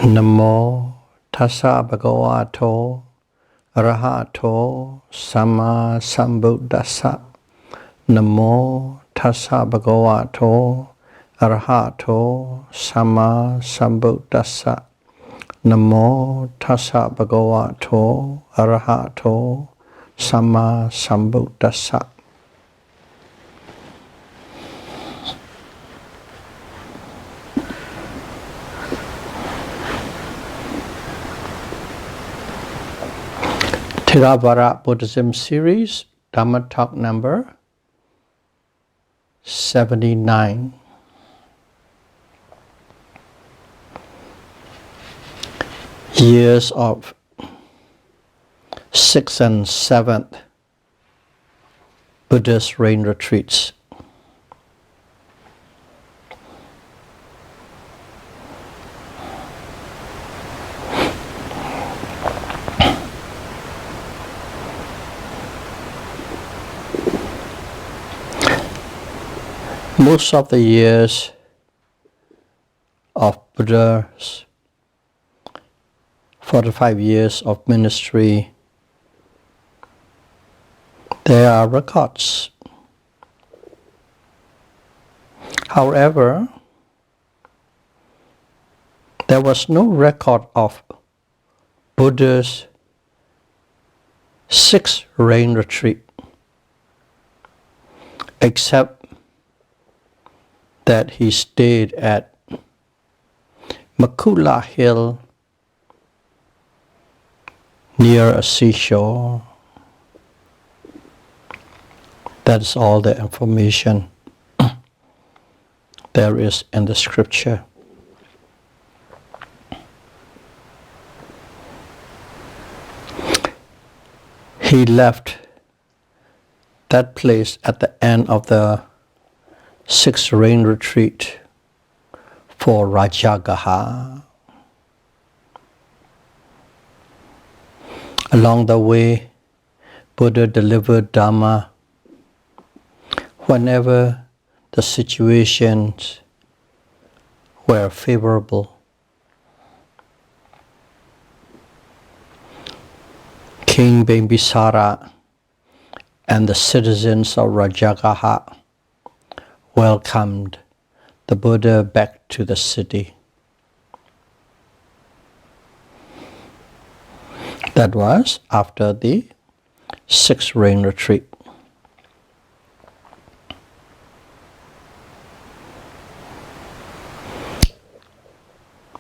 Namo tassa bhagavato arahato samma sambuddhassa. Namo tassa bhagavato arahato samma sambuddhassa. Namo tassa bhagavato arahato samma sambuddhassa. Theravada Buddhism series, Dhamma talk number 79. Years of 6th and 7th Buddhist rain retreats. Most of the years of Buddha's 45 years of ministry, there are records. However, there was no record of Buddha's 6th rain retreat, except that he stayed at Makula Hill near a seashore. That's all the information there is in the scripture. He left that place at the end of the 6th rain retreat for Rajagaha. Along the way, Buddha delivered Dhamma whenever the situations were favorable. King Bimbisara and the citizens of Rajagaha welcomed the Buddha back to the city. That was after the 6th rain retreat.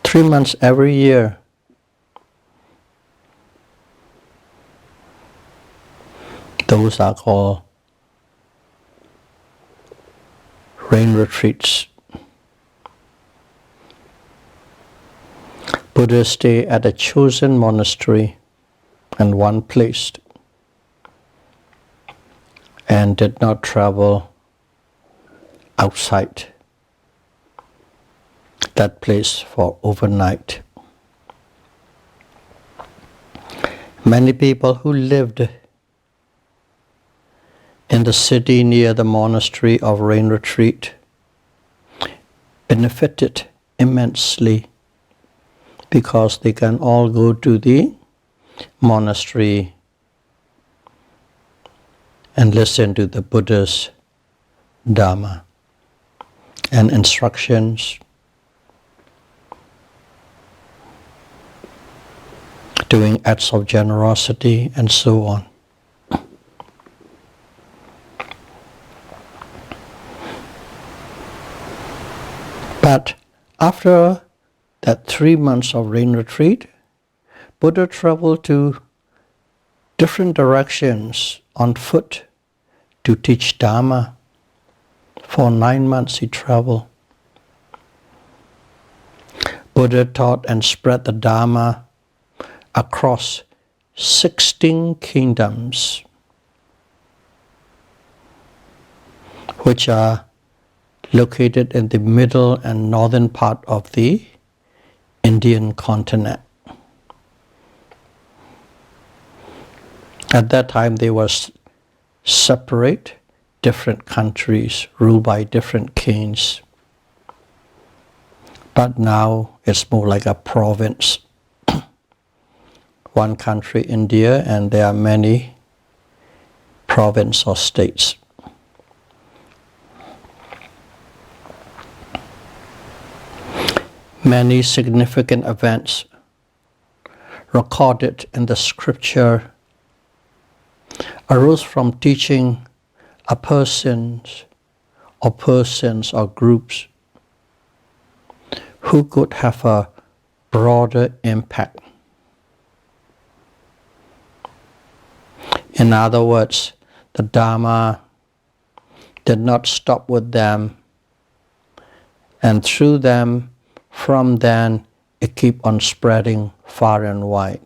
Three months every year, those are called rain retreats. Buddha stayed at a chosen monastery in one place and did not travel outside that place for overnight. Many people who lived in the city near the monastery of rain retreat benefited immensely because they can all go to the monastery and listen to the Buddha's Dhamma and instructions, doing acts of generosity and so on. But after that 3 months of rain retreat, Buddha traveled to different directions on foot to teach Dhamma. For 9 months he traveled. Buddha taught and spread the Dhamma across 16 kingdoms, which are located in the middle and northern part of the Indian continent. At that time, they were separate, different countries ruled by different kings. but now it's more like a province. One country, India, and there are many provinces or states. Many significant events recorded in the scripture arose from teaching a persons or groups who could have a broader impact. In other words, the Dharma did not stop with them, and through them, from then, it kept on spreading far and wide.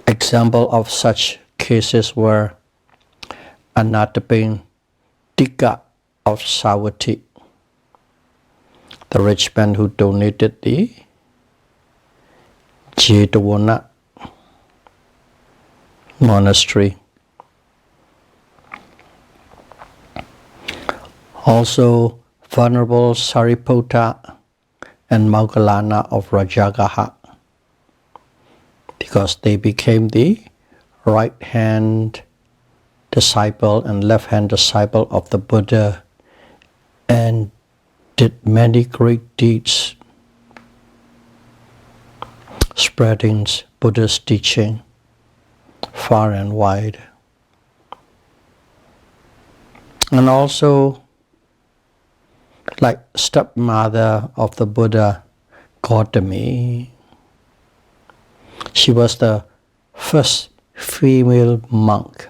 Example of such cases were Anathapin Tika of Savatthi, the rich man who donated the Jetavana monastery. Also, Venerable Sariputta and Moggallana of Rajagaha, because they became the right-hand disciple and left-hand disciple of the Buddha and did many great deeds spreading Buddha's teaching far and wide. And also, like stepmother of the Buddha, Gautami, she was the first female monk.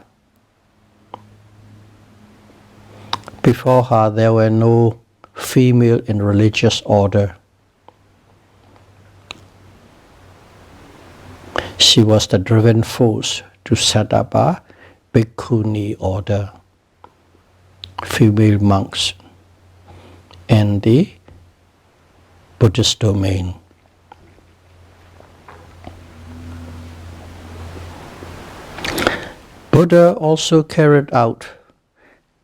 Before her, there were no female in religious order. She was the driving force to set up a bhikkhuni order, female monks in the Buddhist domain. Buddha also carried out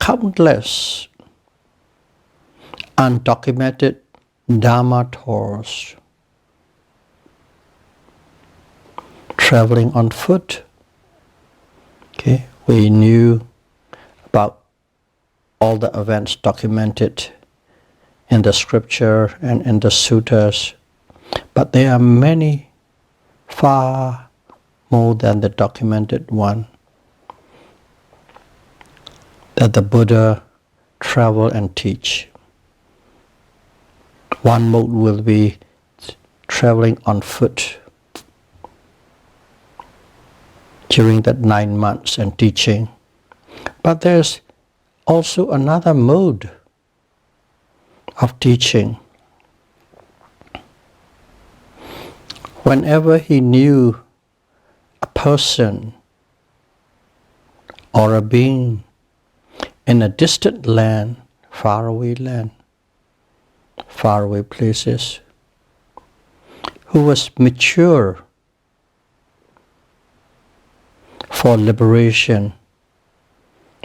countless undocumented Dharma tours, traveling on foot. Okay, we knew about all the events documented in the scripture and in the suttas, but there are many, far more than the documented one, that the Buddha travel and teach. One mode will be traveling on foot during that 9 months and teaching. But there's also another mode of teaching. Whenever he knew a person or a being in a distant land, faraway places, who was mature for liberation,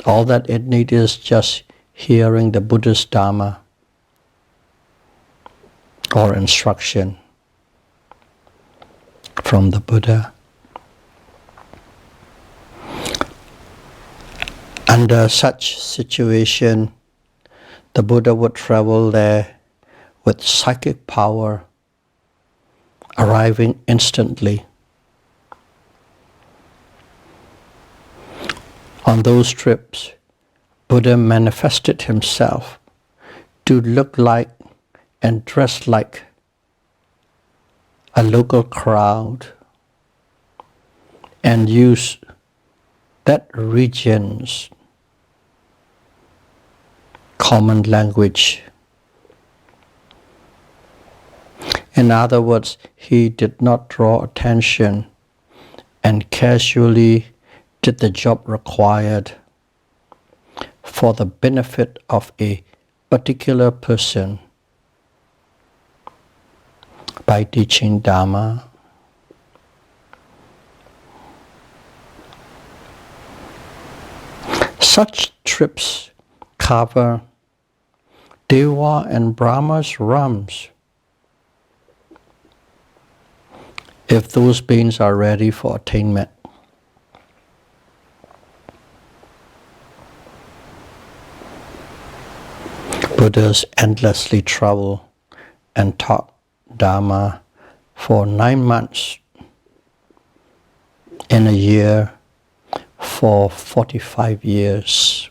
all that it needs is just hearing the Buddha's Dharma or instruction from the Buddha. Under such situation, the Buddha would travel there with psychic power, arriving instantly. On those trips, Buddha manifested himself to look like and dress like a local crowd and use that region's common language. In other words, he did not draw attention and casually did the job required for the benefit of a particular person by teaching Dharma. Such trips cover Deva and Brahma's realms, if those beings are ready for attainment. Buddhas endlessly travel and taught Dharma for 9 months in a year for 45 years.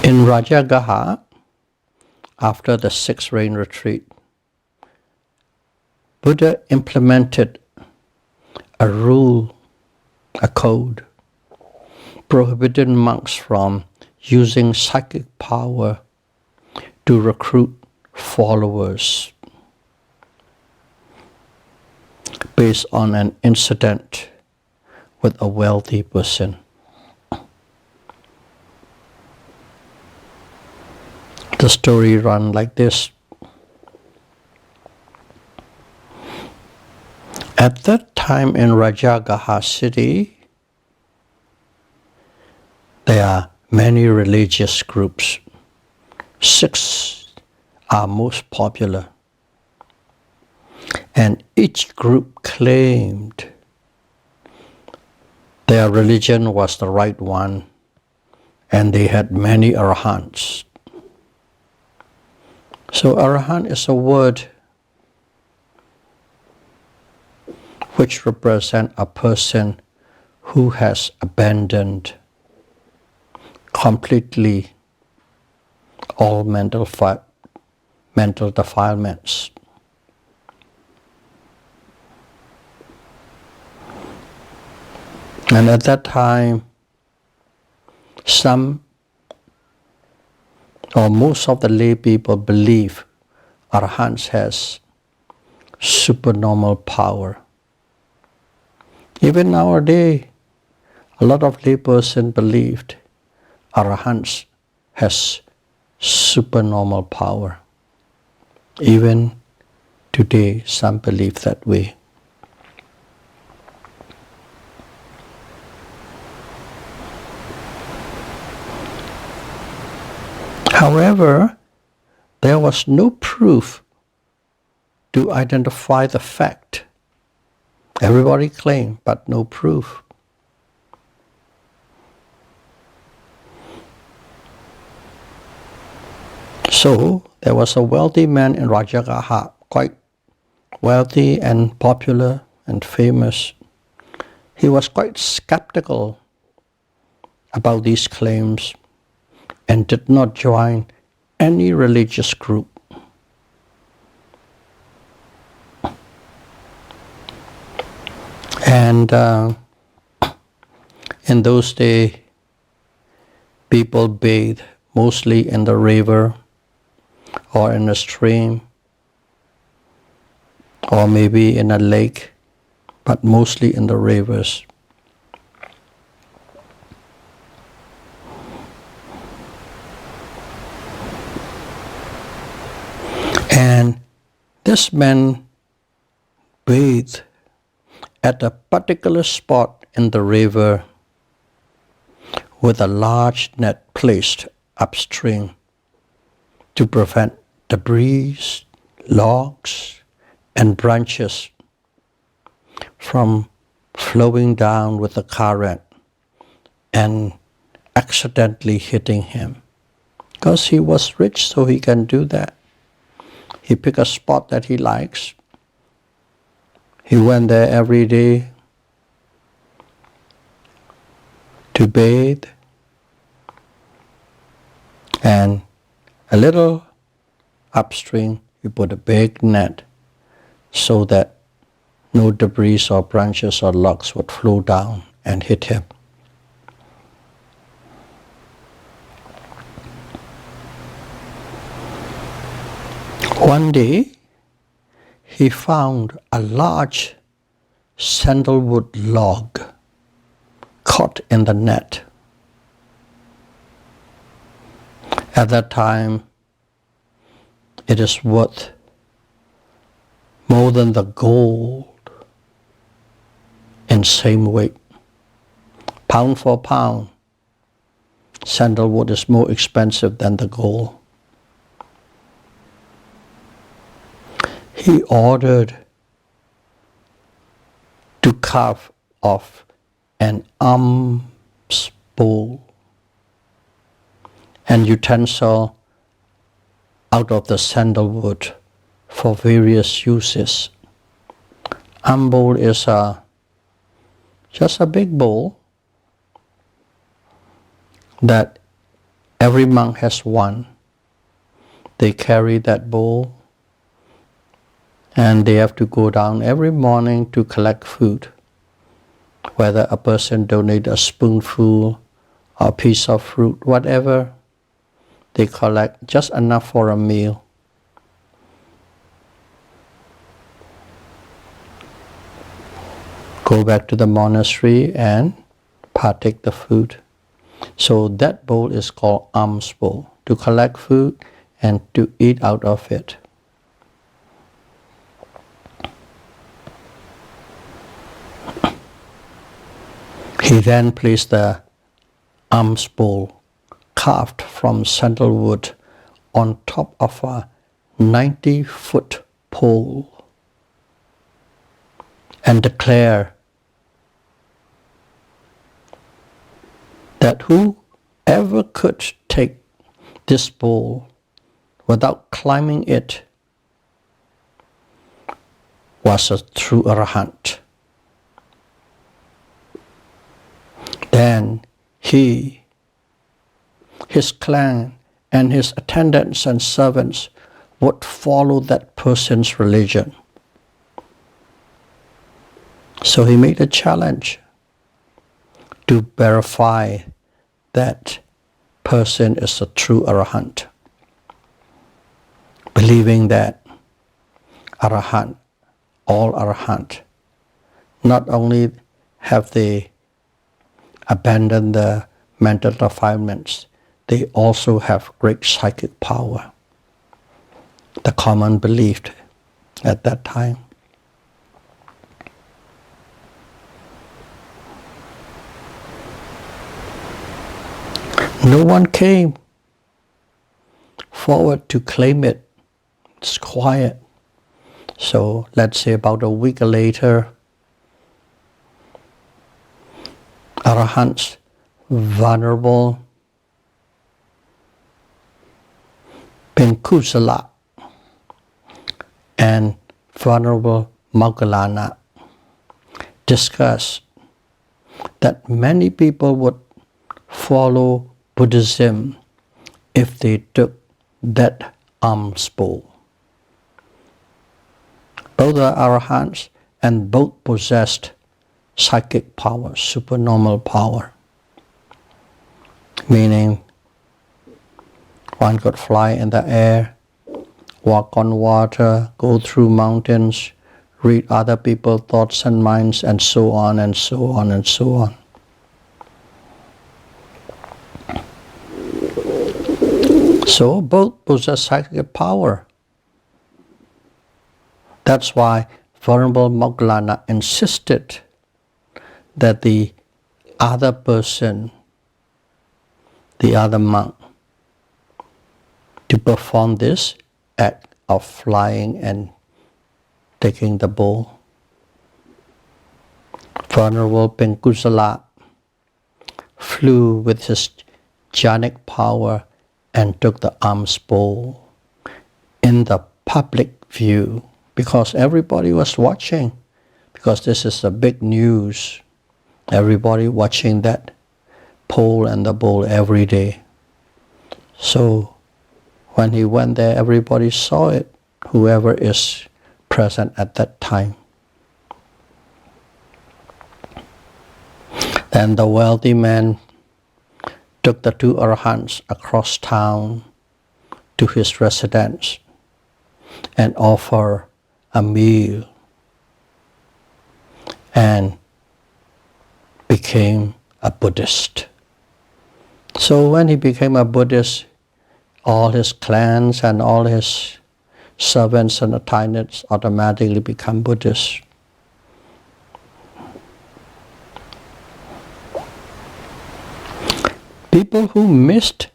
In Rajagaha, after the 6th rain retreat, Buddha implemented a rule, a code, prohibiting monks from using psychic power to recruit followers based on an incident with a wealthy person. The story runs like this. At that time in Rajagaha city, there are many religious groups. 6 are most popular. And each group claimed their religion was the right one, and they had many arahants. So arahant is a word which represents a person who has abandoned completely all mental defilements. And at that time, some or most of the lay people believe arahants has supernormal power. Even nowadays, a lot of lay person believed arahants has supernormal power. Even today, some believe that way. However, there was no proof to identify the fact. Everybody claimed, but no proof. So there was a wealthy man in Rajagaha, quite wealthy and popular and famous. He was quite skeptical about these claims and did not join any religious group. And in those days, people bathed mostly in the river or in a stream or maybe in a lake, but mostly in the rivers. And this man bathed at a particular spot in the river with a large net placed upstream to prevent debris, logs, and branches from flowing down with the current and accidentally hitting him. Because he was rich, so he can do that. He picked a spot that he likes. He went there every day to bathe, and a little upstream he put a big net so that no debris or branches or logs would flow down and hit him. One day, he found a large sandalwood log caught in the net. At that time, it is worth more than the gold in same weight. Pound for pound, sandalwood is more expensive than the gold. He ordered to carve off an alms bowl and utensil out of the sandalwood for various uses. Alms bowl is just a big bowl that every monk has one. They carry that bowl and they have to go down every morning to collect food. Whether a person donates a spoonful or a piece of fruit, whatever, they collect just enough for a meal. Go back to the monastery and partake the food. So that bowl is called alms bowl, to collect food and to eat out of it. He then placed the alms bowl carved from sandalwood on top of a 90-foot pole and declared that whoever could take this bowl without climbing it was a true arahant. Then he, his clan, and his attendants and servants would follow that person's religion. So he made a challenge to verify that person is a true arahant, believing that arahant, all arahant, not only have they abandoned the mental defilements, they also have great psychic power. The common belief at that time. No one came forward to claim it. It's quiet. So let's say about a week later, arahants, Venerable Penkusala and Venerable Moggallana discussed that many people would follow Buddhism if they took that alms bowl. Both are arahants and both possessed psychic power, supernormal power. Meaning, one could fly in the air, walk on water, go through mountains, read other people's thoughts and minds, and so on and so on and so on. So both possess psychic power. That's why Venerable Moggallana insisted that the other person, the other monk, to perform this act of flying and taking the bowl. Venerable Penkusala flew with his jhanic power and took the alms bowl in the public view because everybody was watching, because this is a big news. Everybody watching that pole and the bowl every day. So when he went there, everybody saw it, whoever is present at that time. Then the wealthy man took the two arahants across town to his residence and offered a meal and became a Buddhist. So when he became a Buddhist, all his clans and all his servants and attendants automatically become Buddhists. People who missed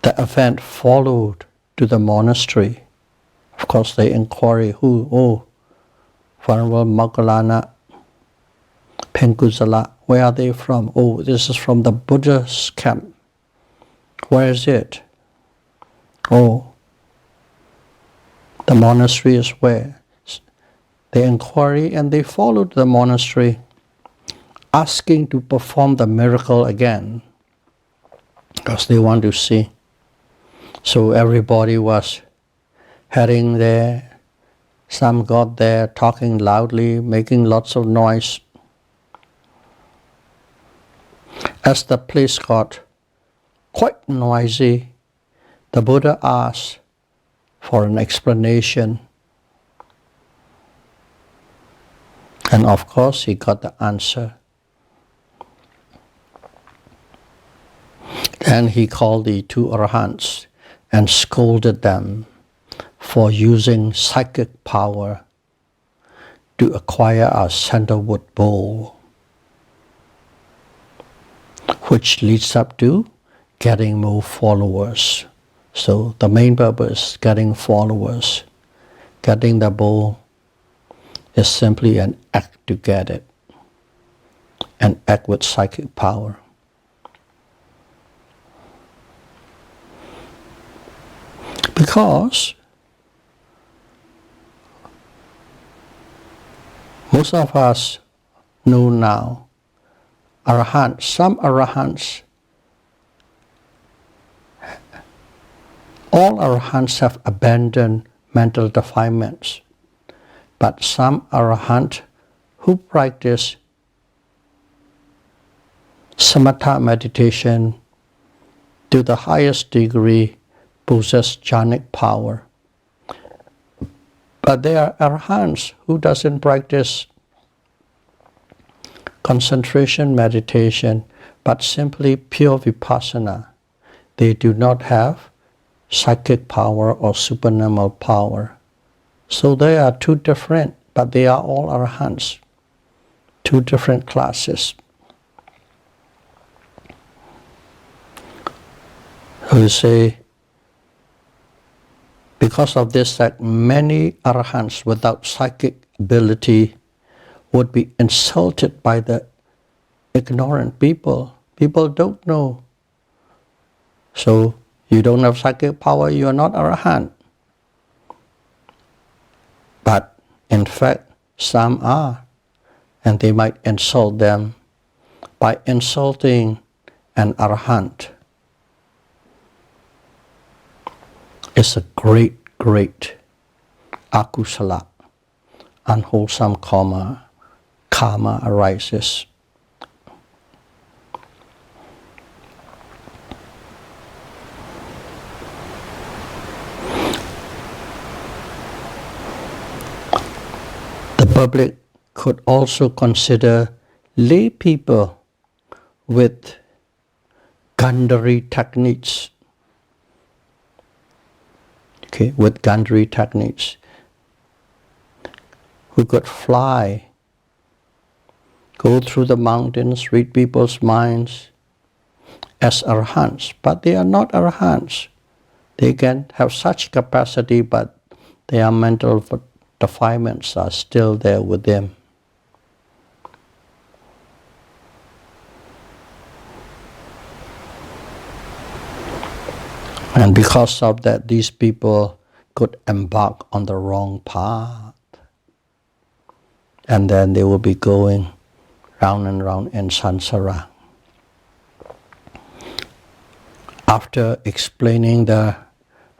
the event followed to the monastery. Of course, they inquired Venerable Moggallana, Penkusala, where are they from? Oh, this is from the Buddha's camp. Where is it? Oh, the monastery is where? They inquired and they followed the monastery, asking to perform the miracle again, because they want to see. So everybody was heading there. Some got there talking loudly, making lots of noise. As the place got quite noisy, the Buddha asked for an explanation. And of course, he got the answer. Then he called the two arahants and scolded them for using psychic power to acquire a sandalwood bowl, which leads up to getting more followers. So the main purpose is getting followers. Getting the bowl is simply an act to get it, an act with psychic power. Because most of us know now, some arahants, all arahants have abandoned mental defilements, but some arahants who practice samatha meditation to the highest degree possess jhanic power. But there are arahants who doesn't practice concentration meditation, but simply pure vipassana. They do not have psychic power or supernormal power. So they are two different, but they are all arahants, two different classes. So you say, because of this, that many arahants without psychic ability would be insulted by the ignorant people. People don't know. So you don't have psychic power, you are not arahant. But in fact, some are, and they might insult them by insulting an arahant. It's a great akusala, unwholesome karma arises. The public could also consider lay people with Gandhari techniques. With Gandhari techniques, who could fly, go through the mountains, read people's minds as arahants, but they are not arahants. They can have such capacity, but their mental defilements are still there with them. And because of that, these people could embark on the wrong path. And then they will be going round and round in samsara. After explaining the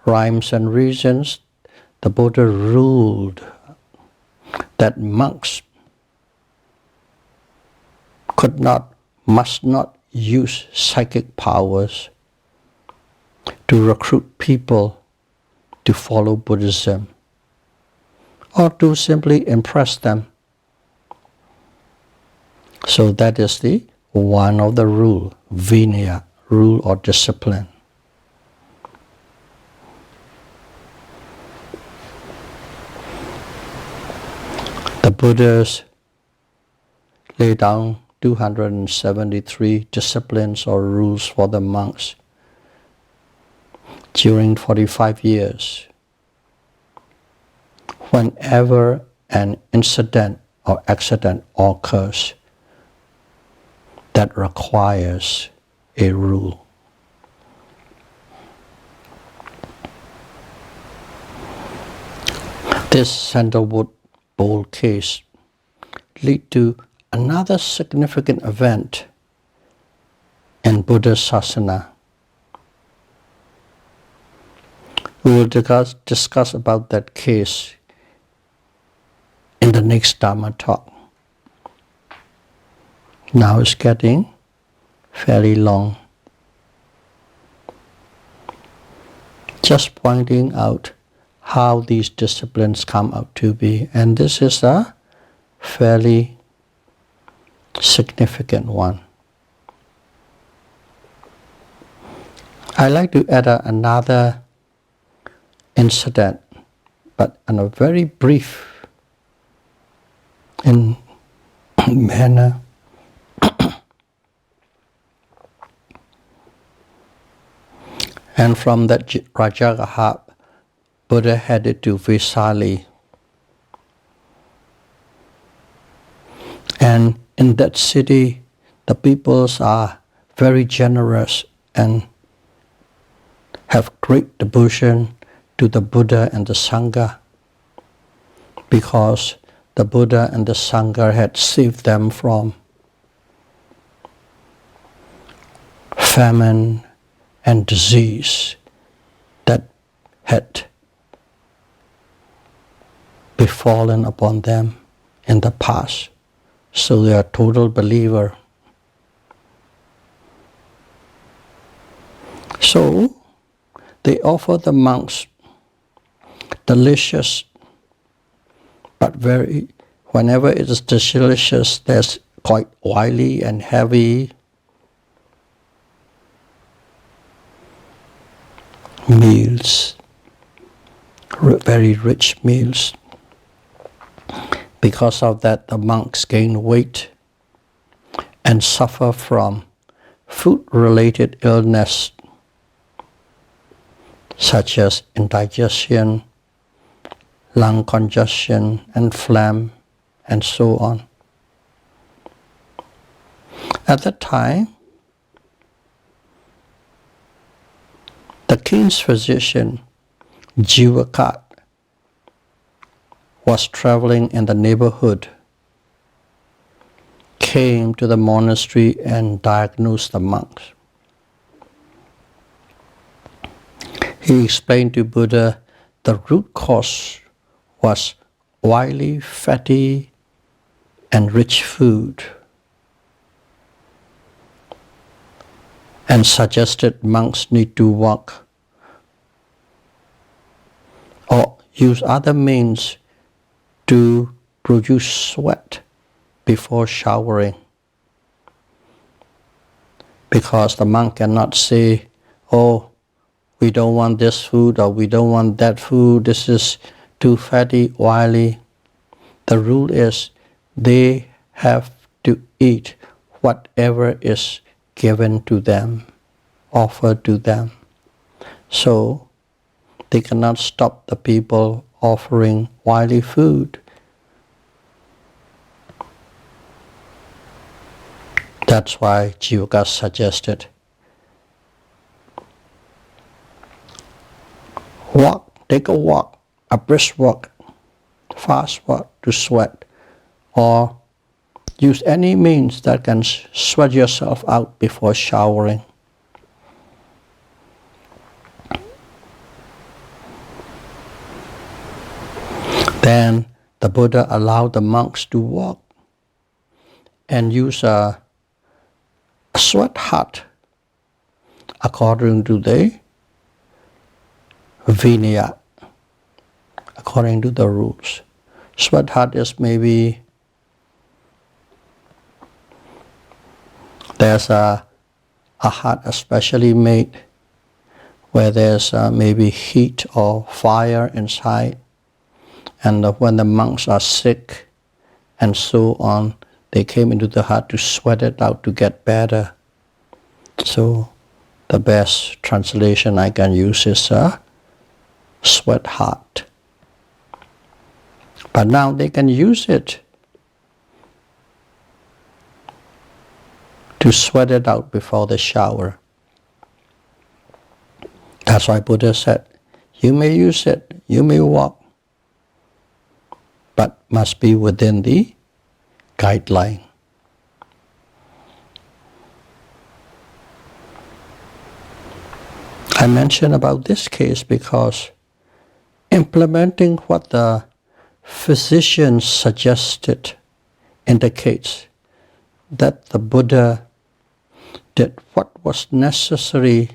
rhymes and reasons, the Buddha ruled that monks must not use psychic powers to recruit people to follow Buddhism, or to simply impress them. So that is the one of the rule, vinaya, rule or discipline. The Buddhas lay down 273 disciplines or rules for the monks during 45 years. Whenever an incident or accident occurs that requires a rule. This sandalwood bowl case lead to another significant event in Buddha Sasana. We will discuss about that case in the next Dharma talk. Now it's getting fairly long. Just pointing out how these disciplines come out to be, and this is a fairly significant one. I like to add another incident, but in a very brief manner. And from that Rajagaha, Buddha headed to Vesali. And in that city, the peoples are very generous and have great devotion to the Buddha and the Sangha, because the Buddha and the Sangha had saved them from famine and disease that had befallen upon them in the past. So they are total believer. So they offer the monks delicious, but whenever it is delicious, there's quite oily and heavy meals, very rich meals. Because of that, the monks gain weight and suffer from food-related illness, such as indigestion, lung congestion, and phlegm, and so on. At that time, the king's physician, Jivakat, was traveling in the neighborhood, came to the monastery and diagnosed the monks. He explained to Buddha the root cause was oily, fatty, and rich food, and suggested monks need to walk or use other means to produce sweat before showering, because the monk cannot say, oh, we don't want this food or we don't want that food, this is too fatty, oily. The rule is they have to eat whatever is given to them, offered to them. So they cannot stop the people offering oily food. That's why Jivakat suggested, take a walk, a brisk walk, fast walk to sweat, or use any means that can sweat yourself out before showering. Then the Buddha allowed the monks to walk and use a sweat hut according to the Vinaya, according to the rules. Sweat hut is maybe there's a hut especially made where there's maybe heat or fire inside, and when the monks are sick and so on, they came into the heart to sweat it out to get better. So the best translation I can use is sweat heart. But now they can use it to sweat it out before the shower. That's why Buddha said, you may use it, you may walk, but must be within the guideline. I mention about this case because implementing what the physician suggested indicates that the Buddha did what was necessary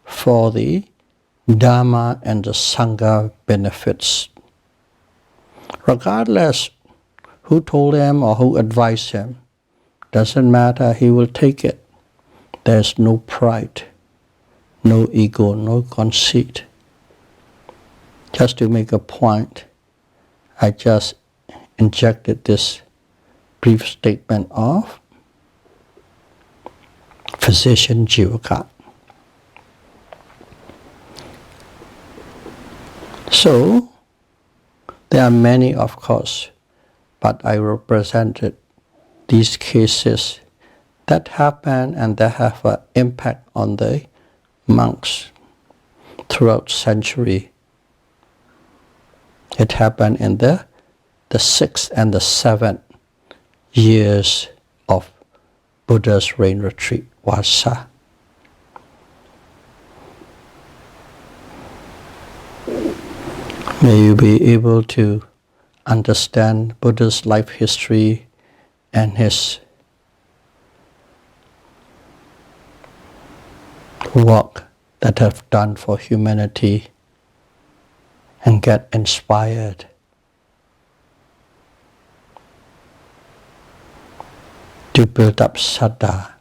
for the Dharma and the Sangha benefits. Regardless who told him or who advised him, doesn't matter, he will take it. There's no pride, no ego, no conceit. Just to make a point, I just injected this brief statement of physician Jivaka. So, there are many, of course, but I represented these cases that happen and that have an impact on the monks throughout century. It happened in the 6th and the 7th years of Buddha's rain retreat, Vasa. May you be able to understand Buddha's life history and his work that have done for humanity and get inspired to build up saddha,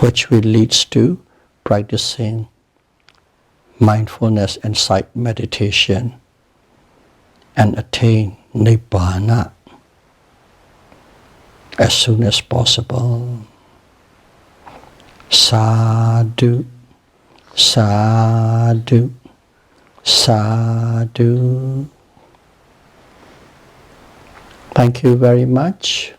which will lead to practicing mindfulness and sight meditation and attain nibbana as soon as possible. Sadhu, sadhu, sadhu. Thank you very much.